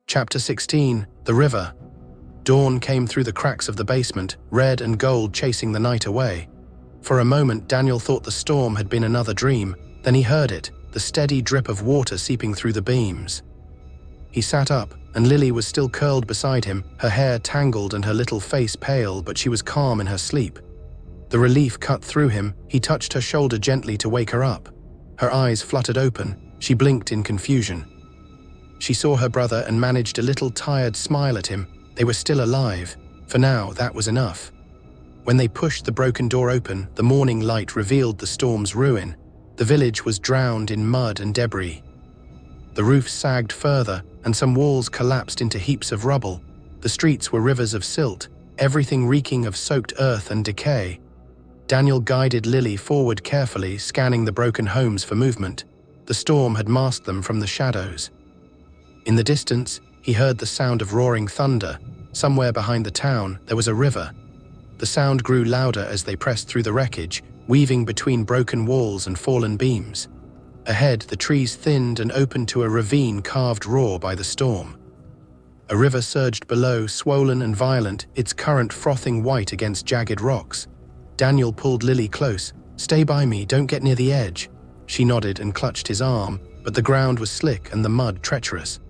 Chapter 16. The River. Dawn came through the cracks of the basement, red and gold chasing the night away. For a moment, Daniel thought the storm had been another dream. Then he heard it, the steady drip of water seeping through the beams. He sat up, and Lily was still curled beside him, her hair tangled and her little face pale, but she was calm in her sleep. The relief cut through him. He touched her shoulder gently to wake her up. Her eyes fluttered open. She blinked in confusion. She saw her brother and managed a little tired smile at him. They were still alive. For now, that was enough. When they pushed the broken door open, the morning light revealed the storm's ruin. The village was drowned in mud and debris. The roof sagged further, and some walls collapsed into heaps of rubble. The streets were rivers of silt, everything reeking of soaked earth and decay. Daniel guided Lily forward carefully, scanning the broken homes for movement. The storm had masked them from the shadows. In the distance, he heard the sound of roaring thunder. Somewhere behind the town, there was a river. The sound grew louder as they pressed through the wreckage, weaving between broken walls and fallen beams. Ahead, the trees thinned and opened to a ravine carved raw by the storm. A river surged below, swollen and violent, its current frothing white against jagged rocks. Daniel pulled Lily close. "Stay by me, don't get near the edge." She nodded and clutched his arm, but the ground was slick and the mud treacherous.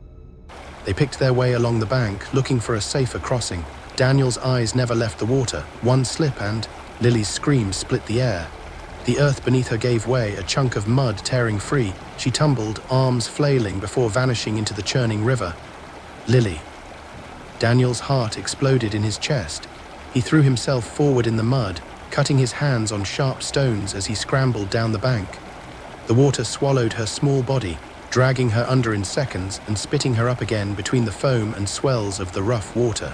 They picked their way along the bank, looking for a safer crossing. Daniel's eyes never left the water. One slip and Lily's scream split the air. The earth beneath her gave way, a chunk of mud tearing free. She tumbled, arms flailing, before vanishing into the churning river. Lily. Daniel's heart exploded in his chest. He threw himself forward in the mud, cutting his hands on sharp stones as he scrambled down the bank. The water swallowed her small body, dragging her under in seconds and spitting her up again between the foam and swells of the rough water.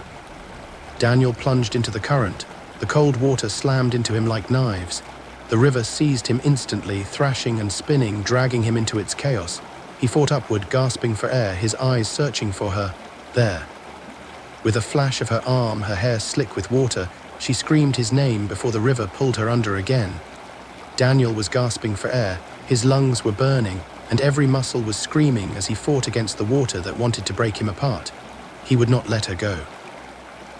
Daniel plunged into the current. The cold water slammed into him like knives. The river seized him instantly, thrashing and spinning, dragging him into its chaos. He fought upward, gasping for air, his eyes searching for her. There. With a flash of her arm, her hair slick with water, she screamed his name before the river pulled her under again. Daniel was gasping for air. His lungs were burning, and every muscle was screaming as he fought against the water that wanted to break him apart. He would not let her go.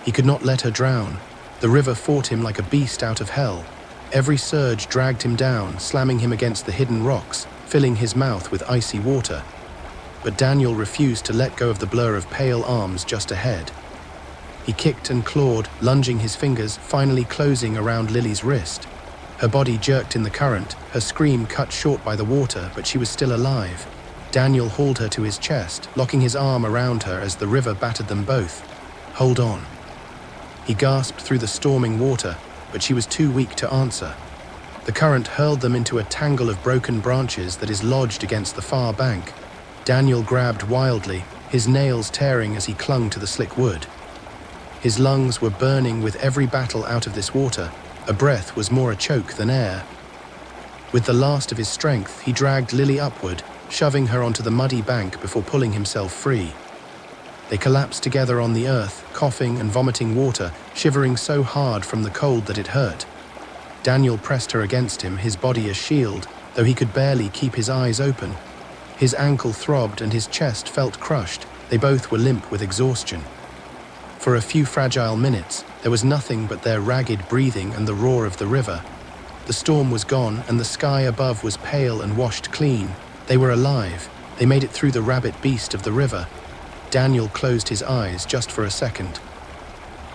He could not let her drown. The river fought him like a beast out of hell. Every surge dragged him down, slamming him against the hidden rocks, filling his mouth with icy water. But Daniel refused to let go of the blur of pale arms just ahead. He kicked and clawed, lunging his fingers, finally closing around Lily's wrist. Her body jerked in the current, her scream cut short by the water, but she was still alive. Daniel hauled her to his chest, locking his arm around her as the river battered them both. "Hold on." He gasped through the storming water, but she was too weak to answer. The current hurled them into a tangle of broken branches that is lodged against the far bank. Daniel grabbed wildly, his nails tearing as he clung to the slick wood. His lungs were burning with every battle out of this water. A breath was more a choke than air. With the last of his strength, he dragged Lily upward, shoving her onto the muddy bank before pulling himself free. They collapsed together on the earth, coughing and vomiting water, shivering so hard from the cold that it hurt. Daniel pressed her against him, his body a shield, though he could barely keep his eyes open. His ankle throbbed and his chest felt crushed. They both were limp with exhaustion. For a few fragile minutes, there was nothing but their ragged breathing and the roar of the river. The storm was gone, and the sky above was pale and washed clean. They were alive. They made it through the rabbit beast of the river. Daniel closed his eyes just for a second.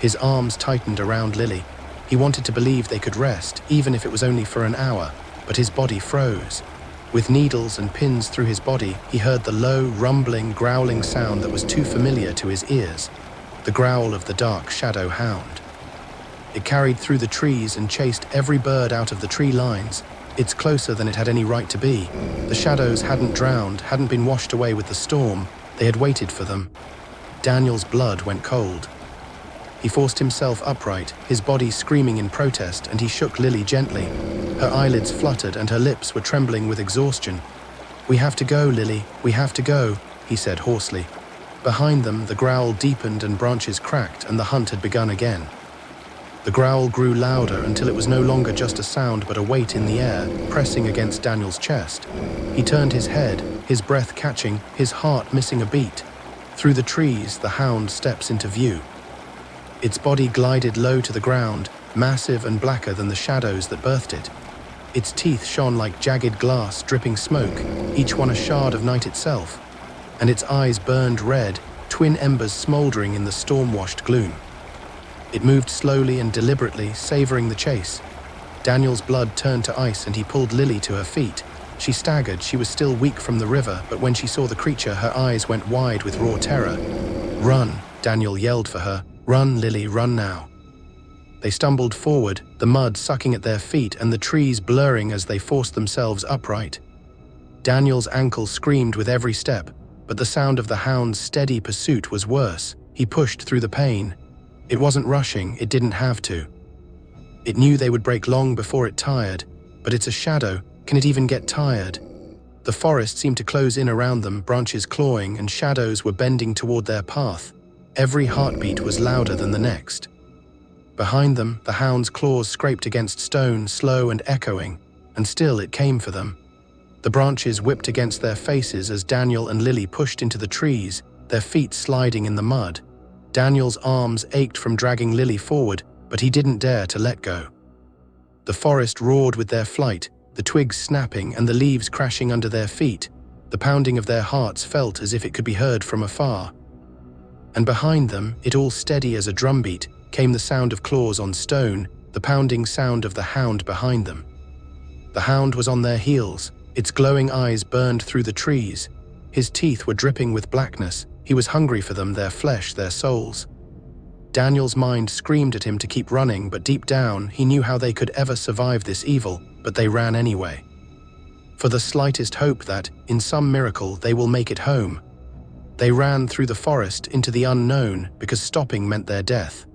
His arms tightened around Lily. He wanted to believe they could rest, even if it was only for an hour, but his body froze. With needles and pins through his body, he heard the low, rumbling, growling sound that was too familiar to his ears. The growl of the dark shadow hound. It carried through the trees and chased every bird out of the tree lines. It's closer than it had any right to be. The shadows hadn't drowned, hadn't been washed away with the storm. They had waited for them. Daniel's blood went cold. He forced himself upright, his body screaming in protest, and he shook Lily gently. Her eyelids fluttered and her lips were trembling with exhaustion. "We have to go, Lily, we have to go," he said hoarsely. Behind them, the growl deepened and branches cracked, and the hunt had begun again. The growl grew louder until it was no longer just a sound but a weight in the air, pressing against Daniel's chest. He turned his head, his breath catching, his heart missing a beat. Through the trees, the hound steps into view. Its body glided low to the ground, massive and blacker than the shadows that birthed it. Its teeth shone like jagged glass, dripping smoke, each one a shard of night itself, and its eyes burned red, twin embers smoldering in the storm-washed gloom. It moved slowly and deliberately, savoring the chase. Daniel's blood turned to ice and he pulled Lily to her feet. She staggered, she was still weak from the river, but when she saw the creature, her eyes went wide with raw terror. "Run," Daniel yelled for her. "Run, Lily, run now." They stumbled forward, the mud sucking at their feet and the trees blurring as they forced themselves upright. Daniel's ankles screamed with every step, but the sound of the hound's steady pursuit was worse. He pushed through the pain. It wasn't rushing, it didn't have to. It knew they would break long before it tired, but it's a shadow. Can it even get tired? The forest seemed to close in around them, branches clawing and shadows were bending toward their path. Every heartbeat was louder than the next. Behind them, the hound's claws scraped against stone, slow and echoing, and still it came for them. The branches whipped against their faces as Daniel and Lily pushed into the trees, their feet sliding in the mud. Daniel's arms ached from dragging Lily forward, but he didn't dare to let go. The forest roared with their flight, the twigs snapping and the leaves crashing under their feet. The pounding of their hearts felt as if it could be heard from afar. And behind them, it all steady as a drumbeat, came the sound of claws on stone, the pounding sound of the hound behind them. The hound was on their heels, its glowing eyes burned through the trees. His teeth were dripping with blackness. He was hungry for them, their flesh, their souls. Daniel's mind screamed at him to keep running, but deep down, he knew how they could ever survive this evil, but they ran anyway. For the slightest hope that, in some miracle, they will make it home. They ran through the forest into the unknown because stopping meant their death.